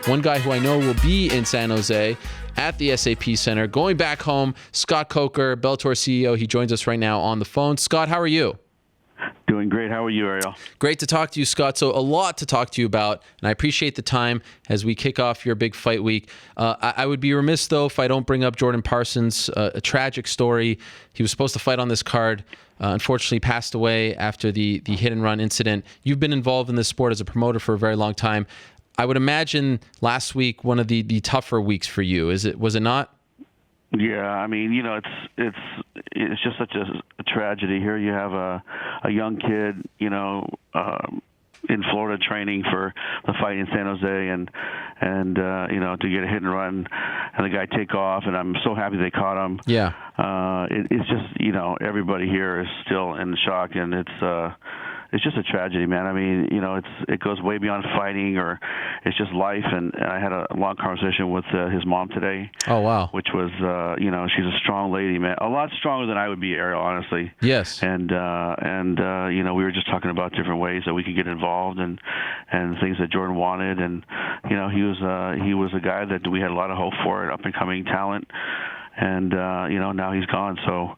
one guy who I know will be in San Jose at the SAP Center. Going back home, Scott Coker, Bellator CEO. He joins us right now on the phone. Scott, how are you? Doing great. How are you, Ariel? Great to talk to you, Scott. So a lot to talk to you about, and I appreciate the time as we kick off your big fight week. I would be remiss, though, if I don't bring up Jordan Parsons, a tragic story. He was supposed to fight on this card. Unfortunately passed away after the hit-and-run incident. You've been involved in this sport as a promoter for a very long time. I would imagine last week one of the tougher weeks for you. Was it not? Yeah, I mean, it's just such a tragedy. Here you have a young kid, in Florida training for the fight in San Jose, and to get a hit and run and the guy take off, and I'm so happy they caught him. Yeah. It's just, everybody here is still in shock, and it's just a tragedy, man. I mean, it goes way beyond fighting, or it's just life. And I had a long conversation with his mom today. Oh, wow. Which was, she's a strong lady, man. A lot stronger than I would be, Ariel, honestly. Yes. And we were just talking about different ways that we could get involved and things that Jordan wanted. And, he was a guy that we had a lot of hope for, an up-and-coming talent. And, now he's gone. So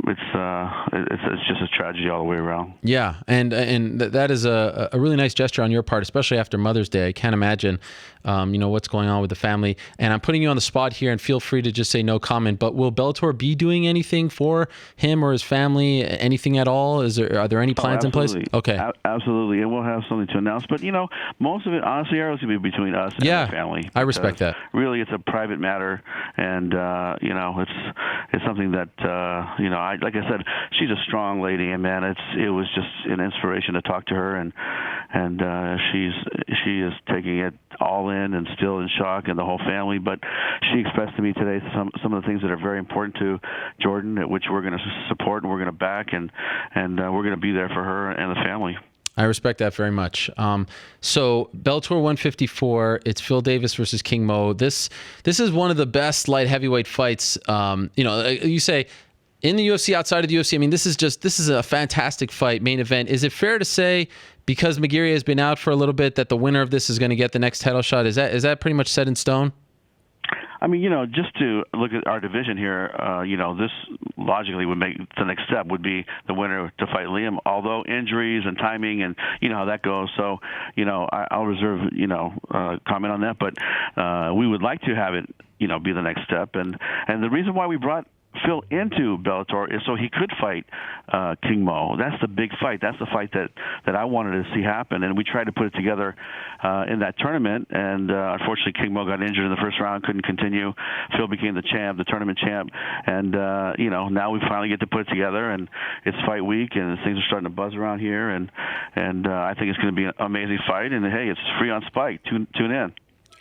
it's just a tragedy all the way around. Yeah, and that is a really nice gesture on your part, especially after Mother's Day. I can't imagine, what's going on with the family. And I'm putting you on the spot here, and feel free to just say no comment. But will Bellator be doing anything for him or his family? Anything at all? Are there any plans in place? Okay, absolutely, and we'll have something to announce. But most of it, honestly, is going to be between us and the family. I respect that. Really, it's a private matter, and it's something that like I said, she's a strong lady, and man, it was just an inspiration to talk to her, and she is taking it all in and still in shock, and the whole family. But she expressed to me today some of the things that are very important to Jordan, which we're going to support and we're going to back, and we're going to be there for her and the family. I respect that very much. So Bellator 154, it's Phil Davis versus King Mo. This is one of the best light heavyweight fights. You say in the UFC, outside of the UFC. I mean, this is a fantastic fight, main event. Is it fair to say, because Maguire has been out for a little bit, that the winner of this is going to get the next title shot? Is that pretty much set in stone? I mean, just to look at our division here, this logically would make the next step would be the winner to fight Liam, although injuries and timing and how that goes. So, I'll reserve, comment on that, but we would like to have it, be the next step. And the reason why we brought Phil into Bellator is so he could fight King Mo. That's the big fight. That's the fight that I wanted to see happen, and we tried to put it together in that tournament. And unfortunately, King Mo got injured in the first round, couldn't continue. Phil became the champ, the tournament champ, and now we finally get to put it together. And it's fight week, and things are starting to buzz around here, and I think it's going to be an amazing fight. And hey, it's free on Spike. Tune in.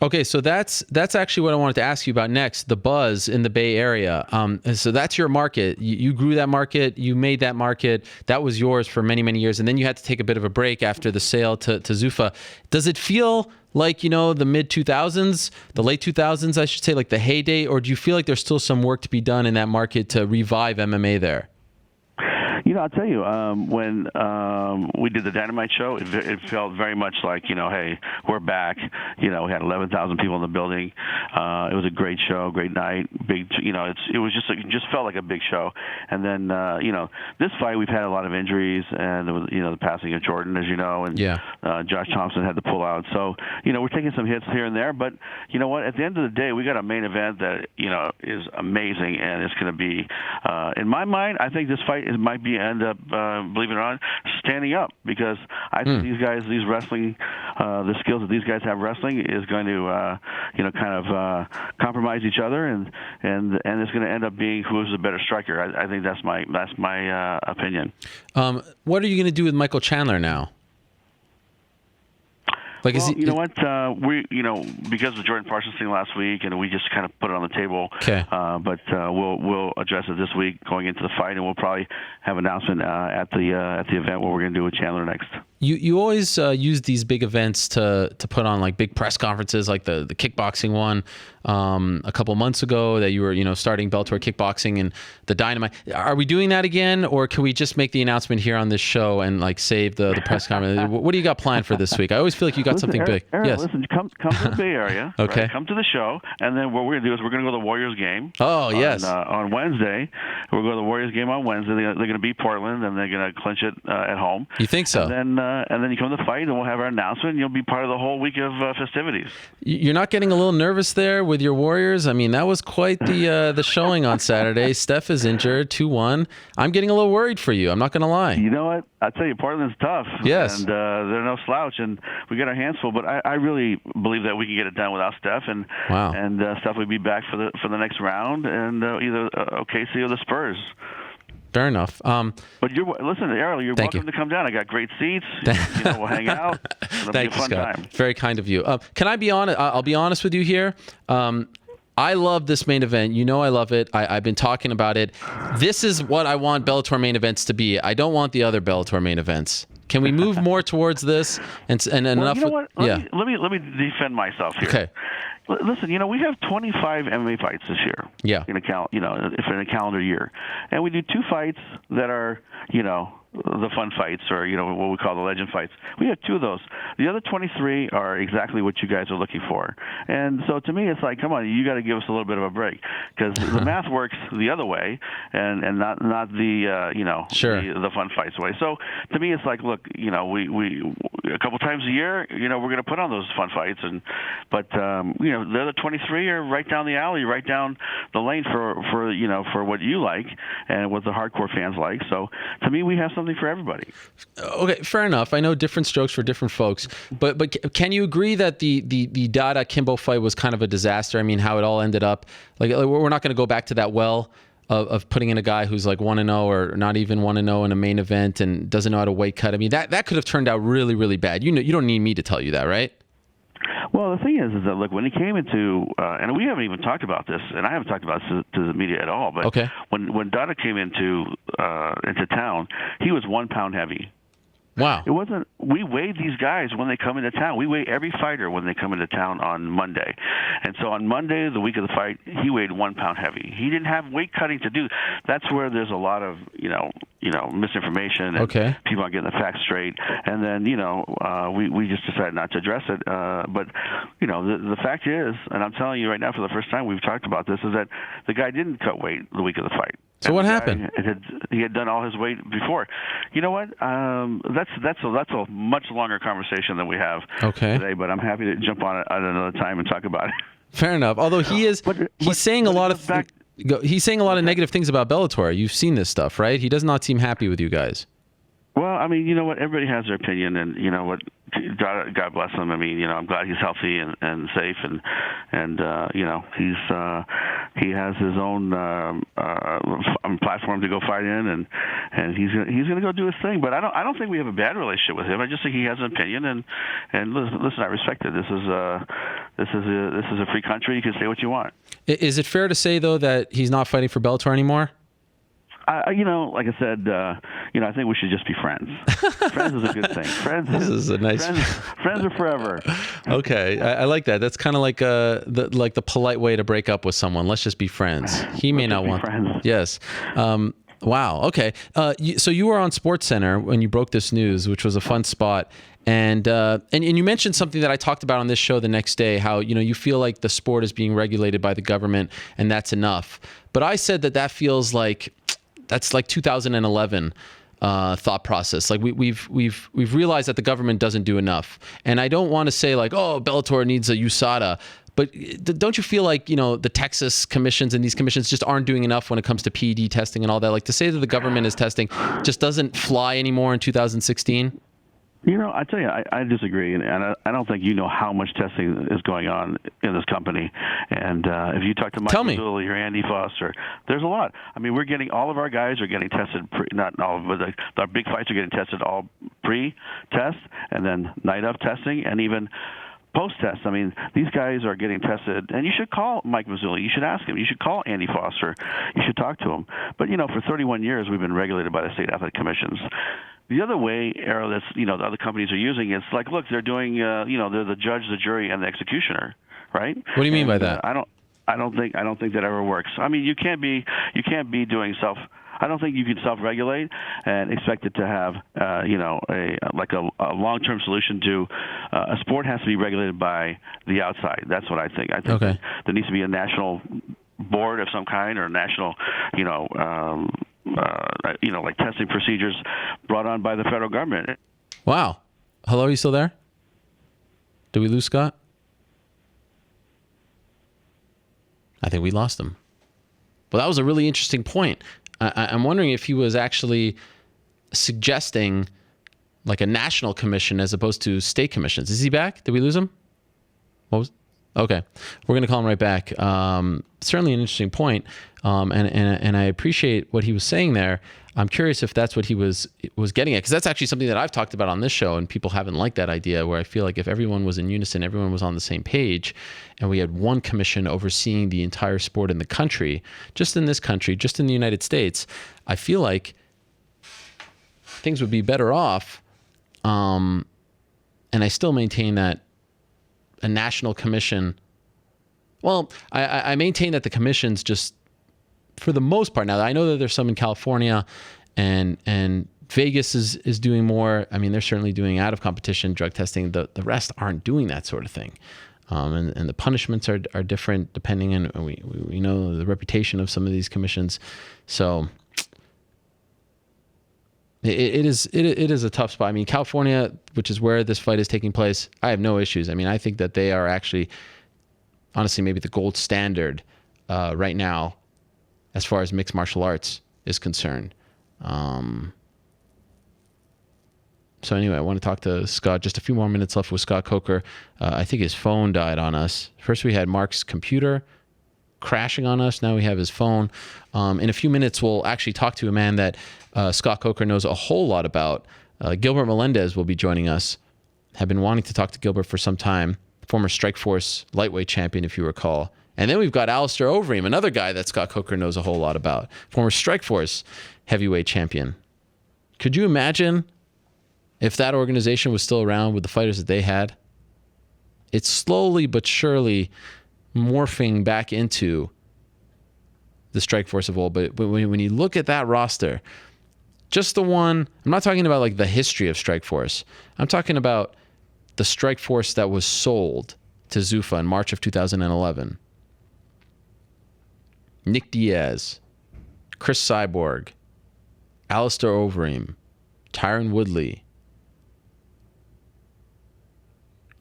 Okay, so that's actually what I wanted to ask you about next, the buzz in the Bay Area. So that's your market. You grew that market. You made that market. That was yours for many, many years. And then you had to take a bit of a break after the sale to Zuffa. Does it feel like, the mid-2000s, the late 2000s, I should say, like the heyday? Or do you feel like there's still some work to be done in that market to revive MMA there? I'll tell you, when we did the Dynamite show, it felt very much like, hey, we're back. We had 11,000 people in the building. It was a great show, great night, big. It just felt like a big show. And then, this fight we've had a lot of injuries, and there was, the passing of Jordan, as you know, and Josh Thompson had to pull out. So, we're taking some hits here and there. But you know what? At the end of the day, we got a main event that is amazing, and it's going to be, in my mind, I think this fight might end up, believe it or not, standing up, because I think these guys, these wrestling, the skills that these guys have wrestling is going to, compromise each other, and it's going to end up being who's the better striker. I think that's my opinion. What are you going to do with Michael Chandler now? You know what? Because of the Jordan Parsons thing last week, and we just kind of put it on the table. Okay. But we'll address it this week going into the fight, and we'll probably have an announcement at the event what we're going to do with Chandler next. You always use these big events to put on like big press conferences, like the kickboxing one a couple months ago that you were starting Bellator kickboxing and the Dynamite. Are we doing that again, or can we just make the announcement here on this show and like save the press conference? What do you got planned for this week? I always feel like you got something big. Eric, yes. Listen, come to the Bay Area. Okay. Right? Come to the show, and then what we're gonna do is we're gonna go to the Warriors game. Oh yes. On Wednesday, we'll go to the Warriors game on Wednesday. They're gonna beat Portland, and they're gonna clinch it at home. You think so? And then you come to the fight, and we'll have our announcement. And you'll be part of the whole week of festivities. You're not getting a little nervous there with your Warriors? I mean, that was quite the showing on Saturday. Steph is injured, 2-1. I'm getting a little worried for you. I'm not going to lie. You know what? I tell you, Portland's tough. Yes. And they're no slouch, and we got our hands full. But I really believe that we can get it done without Steph, and wow. And Steph will be back for the next round, and either OKC or the Spurs. Fair enough. But listen, Errol, you're welcome to come down. I got great seats. We'll hang out. It'll be a fun time. Very kind of you. Can I be honest? I'll be honest with you here. I love this main event. I love it. I've been talking about it. This is what I want Bellator main events to be. I don't want the other Bellator main events. Can we move more towards this? And enough? You know what? Let me defend myself here. Okay. Listen, we have 25 MMA fights this year. Yeah. In a calendar year, and we do 2 fights that are, the fun fights, or what we call the legend fights. We have 2 of those. The other 23 are exactly what you guys are looking for. And so to me, it's like, come on, you got to give us a little bit of a break, because the math works the other way, and not the sure. the fun fights way. So to me, it's like, look, we a couple times a year, we're going to put on those fun fights, but the other 23 are right down the alley, right down the lane for what you like and what the hardcore fans like. So to me, we have something for everybody. Okay, fair enough. I know different strokes for different folks, but can you agree that the Dada Kimbo fight was kind of a disaster? I mean, how it all ended up. Like we're not going to go back to that well of putting in a guy who's like 1-0 or not even 1-0 in a main event and doesn't know how to weight cut. I mean, that could have turned out really, really bad. You don't need me to tell you that, right? Well, the thing is that, look, when he came into, and we haven't even talked about this, and I haven't talked about this to the media at all, but okay. when Dada came into town, he was 1 pound heavy. Wow. It wasn't. We weighed these guys when they come into town. We weigh every fighter when they come into town on Monday. And so on Monday, the week of the fight, he weighed 1 pound heavy. He didn't have weight cutting to do. That's where there's a lot of, misinformation and people aren't getting the facts straight. And then, we just decided not to address it. But, the fact is, and I'm telling you right now for the first time we've talked about this, is that the guy didn't cut weight the week of the fight. So what happened? He had done all his weight before. You know what? That's a much longer conversation than we have today. But I'm happy to jump on it at another time and talk about it. Fair enough. Although he's saying a lot of negative things about Bellator. You've seen this stuff, right? He does not seem happy with you guys. Well, I mean, you know what? Everybody has their opinion, and you know what? God bless him. I mean, I'm glad he's healthy and safe, and he has his own platform to go fight in, and he's gonna go do his thing. But I don't think we have a bad relationship with him. I just think he has an opinion, and listen, I respect it. This is a free country. You can say what you want. Is it fair to say though that he's not fighting for Bellator anymore? Like I said, I think we should just be friends. Friends is a good thing. Friends are forever. Okay, I like that. That's kind of like the polite way to break up with someone. Let's just be friends. He may not want friends. Yes. Wow. Okay. So you were on SportsCenter when you broke this news, which was a fun spot. And you mentioned something that I talked about on this show the next day, how you feel like the sport is being regulated by the government and that's enough. But I said that feels like that's like 2011 thought process. Like we've realized that the government doesn't do enough. And I don't want to say like, oh, Bellator needs a USADA. But don't you feel like, the Texas commissions and these commissions just aren't doing enough when it comes to PED testing and all that? Like to say that the government is testing just doesn't fly anymore in 2016? I tell you, I disagree, and I don't think you know how much testing is going on in this company. And if you talk to Mike Mazzulli or Andy Foster, there's a lot. I mean, all of our guys are getting tested, not all, but our big fights are getting tested all pre-test, and then night of testing, and even post-test. I mean, these guys are getting tested, and you should call Mike Mazzulli. You should ask him. You should call Andy Foster. You should talk to him. But, for 31 years, we've been regulated by the state athletic commissions. The other way, Errol, that's the other companies are using, it's like, look, they're doing, they're the judge, the jury, and the executioner, right? What do you mean by that? I don't think that ever works. I mean, you can't be doing self. I don't think you can self-regulate and expect it to have, a long-term solution to a sport has to be regulated by the outside. That's what I think. I think Okay. there needs to be a national board of some kind or a national, like testing procedures brought on by the federal government. Wow. Hello, are you still there? Did we lose Scott? I think we lost him. Well, that was a really interesting point. I'm wondering if he was actually suggesting like a national commission as opposed to state commissions. Is he back? Did we lose him? Okay. We're going to call him right back. Certainly an interesting point. And I appreciate what he was saying there. I'm curious if that's what he was getting at, because that's actually something that I've talked about on this show, and people haven't liked that idea, where I feel like if everyone was in unison, everyone was on the same page, and we had one commission overseeing the entire sport in the country, just in this country, just in the United States, I feel like things would be better off. And I still maintain that a national commission, well, I maintain that the commissions just, for the most part, now I know that there's some in California and Vegas is doing more. I mean, they're certainly doing out of competition drug testing. The rest aren't doing that sort of thing. And the punishments are different depending on, we know the reputation of some of these commissions. So it is a tough spot. I mean, California, which is where this fight is taking place, I have no issues. I mean, I think that they are actually, honestly, maybe the gold standard right now as far as mixed martial arts is concerned. So anyway, I want to talk to Scott. Just a few more minutes left with Scott Coker. I think his phone died on us. First we had Mark's computer crashing on us. Now we have his phone. In a few minutes, we'll actually talk to a man that Scott Coker knows a whole lot about. Gilbert Melendez will be joining us. Have been wanting to talk to Gilbert for some time. Former Strikeforce lightweight champion, if you recall. And then we've got Alistair Overeem, another guy that Scott Coker knows a whole lot about. Former Strikeforce heavyweight champion. Could you imagine if that organization was still around with the fighters that they had? It's slowly but surely morphing back into the Strikeforce of old. But when you look at that roster, just the one, I'm not talking about like the history of Strikeforce. I'm talking about the Strikeforce that was sold to Zuffa in March of 2011. Nick Diaz, Chris Cyborg, Alistair Overeem, Tyron Woodley,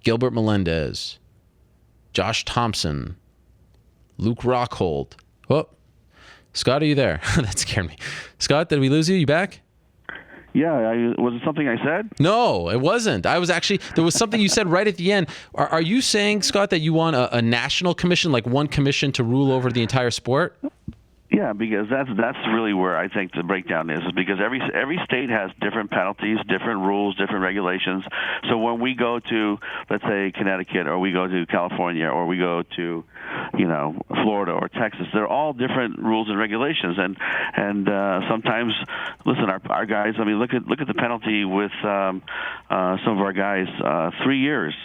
Gilbert Melendez, Josh Thompson, Luke Rockhold. Oh, Scott, are you there? That scared me. Scott, did we lose you? You back? Yeah, was it something I said? No, it wasn't. I was actually, there was something you said right at the end. Are you saying, Scott, that you want a national commission, like one commission to rule over the entire sport? Yeah, because that's really where I think the breakdown is because every state has different penalties, different rules, different regulations. So when we go to, let's say, Connecticut, or we go to California, or we go to, Florida or Texas, they're all different rules and regulations. And sometimes, listen, our guys. I mean, look at the penalty with some of our guys, 3 years.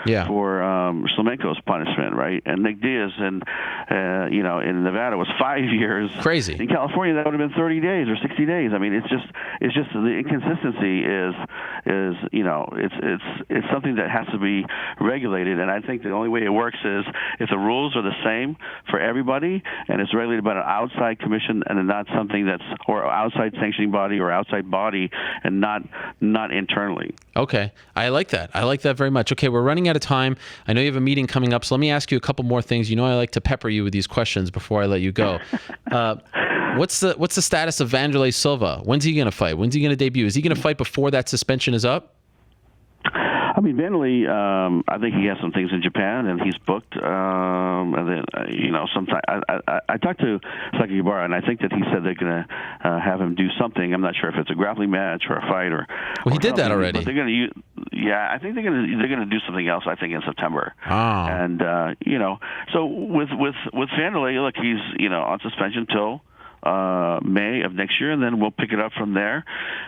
Yeah. For Slemenko's punishment, right? And Nick Diaz in Nevada was 5 years. Crazy. In California, that would have been 30 days or 60 days. I mean, it's just the inconsistency is it's something that has to be regulated. And I think the only way it works is if the rules are the same for everybody and it's regulated by an outside commission and not something or outside sanctioning body or outside body and not internally. Okay. I like that. I like that very much. Okay, we're running out of time. I know you have a meeting coming up, so let me ask you a couple more things. You know I like to pepper you with these questions before I let you go. What's the status of Wanderlei Silva? When's he going to fight? When's he going to debut? Is he going to fight before that suspension is up? I mean, Wanderlei, I think he has some things in Japan, and he's booked. And then, sometime I talked to Saki Ibarra, and I think that he said they're going to have him do something. I'm not sure if it's a grappling match or a fight or. Well, he did that already. But they're going to use. Yeah, I think they're going to do something else. I think in September. Oh. And so with Wanderlei, look, he's on suspension till May of next year, and then we'll pick it up from there.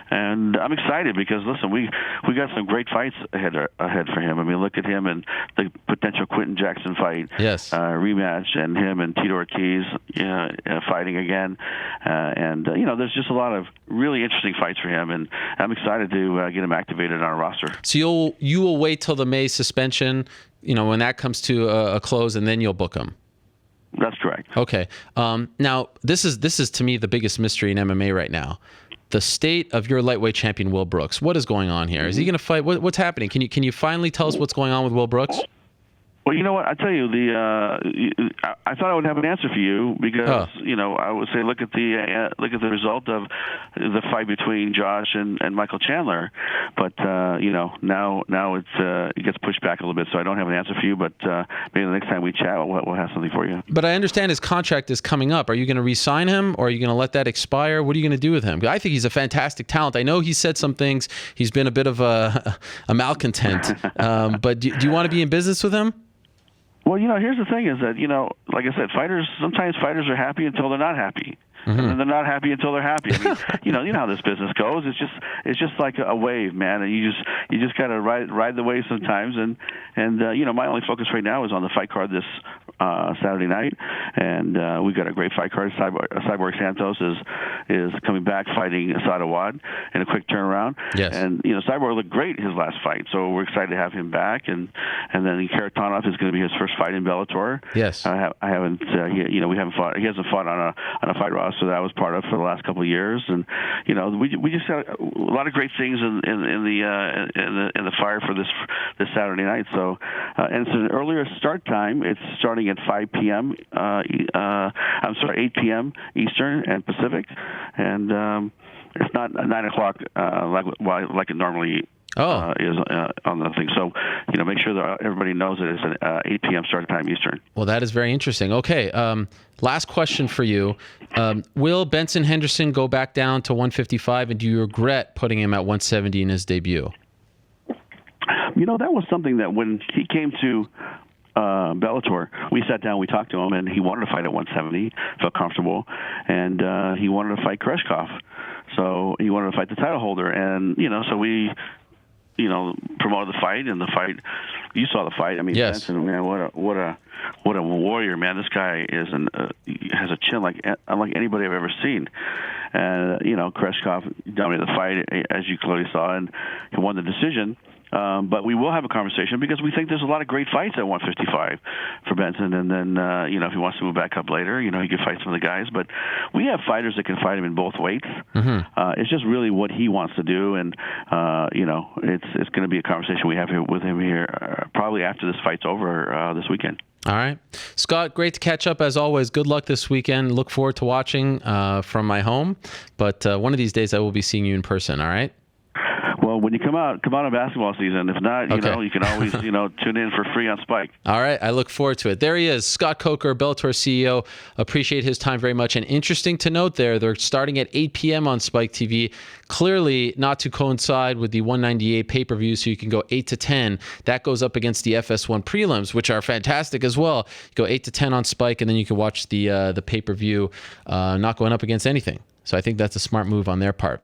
And I'm excited because, listen, we got some great fights ahead for him. I mean, look at him and the potential Quentin Jackson fight, yes, rematch, and him and Tito Ortiz fighting again. And there's just a lot of really interesting fights for him, and I'm excited to get him activated on our roster. So you will wait till the May suspension, when that comes to a close, and then you'll book him. That's correct. Okay. Now, this is to me the biggest mystery in MMA right now. The state of your lightweight champion, Will Brooks. What is going on here? Is he going to fight? What's happening? Can you finally tell us what's going on with Will Brooks? Well, you know what? I tell you, I thought I would have an answer for you because I would say look at the result of the fight between Josh and Michael Chandler, but now it gets pushed back a little bit, so I don't have an answer for you. But maybe the next time we chat, we'll have something for you. But I understand his contract is coming up. Are you going to re-sign him, or are you going to let that expire? What are you going to do with him? I think he's a fantastic talent. I know he said some things. He's been a bit of a malcontent. But do you want to be in business with him? Well, here's the thing: is that like I said, sometimes fighters are happy until they're not happy, and then they're not happy until they're happy. I mean, you know how this business goes. It's just like a wave, man, and you just gotta ride the wave sometimes. And my only focus right now is on the fight card this Saturday night, and we've got a great fight card. Cyborg Santos is coming back fighting Asad Awad in a quick turnaround. Yes. And Cyborg looked great his last fight, so we're excited to have him back. And then Karatanov is going to be his first fight in Bellator. Yes. I haven't we haven't fought. He hasn't fought on a fight roster that I was part of for the last couple of years, and we just got a lot of great things in the fire for this Saturday night. So and it's an earlier start time. It's starting at 5 p.m. 8 p.m. Eastern and Pacific, and it's not 9 o'clock like it normally is on the thing. So, make sure that everybody knows that it's an 8 p.m. start time Eastern. Well, that is very interesting. Okay, last question for you. Will Benson Henderson go back down to 155, and do you regret putting him at 170 in his debut? That was something that when he came to Bellator, we sat down, we talked to him, and he wanted to fight at 170, felt comfortable, and he wanted to fight Koreshkov. So he wanted to fight the title holder, and so we promoted the fight, and the fight, you saw the fight. I mean, yes. Benson, man, what a warrior, man. This guy has a chin unlike anybody I've ever seen. Koreshkov dominated the fight, as you clearly saw, and he won the decision. But we will have a conversation because we think there's a lot of great fights at 155 for Benson. And then, if he wants to move back up later, he can fight some of the guys. But we have fighters that can fight him in both weights. It's just really what he wants to do. And, it's going to be a conversation we have with him here probably after this fight's over this weekend. All right. Scott, great to catch up as always. Good luck this weekend. Look forward to watching from my home. But one of these days I will be seeing you in person, all right? Well, when you come out on basketball season. If not, you can always, tune in for free on Spike. All right. I look forward to it. There he is, Scott Coker, Bellator CEO. Appreciate his time very much. And interesting to note there, they're starting at 8 p.m. on Spike TV. Clearly not to coincide with the 198 pay-per-view, so you can go 8 to 10. That goes up against the FS1 prelims, which are fantastic as well. You go 8 to 10 on Spike, and then you can watch the pay-per-view not going up against anything. So I think that's a smart move on their part.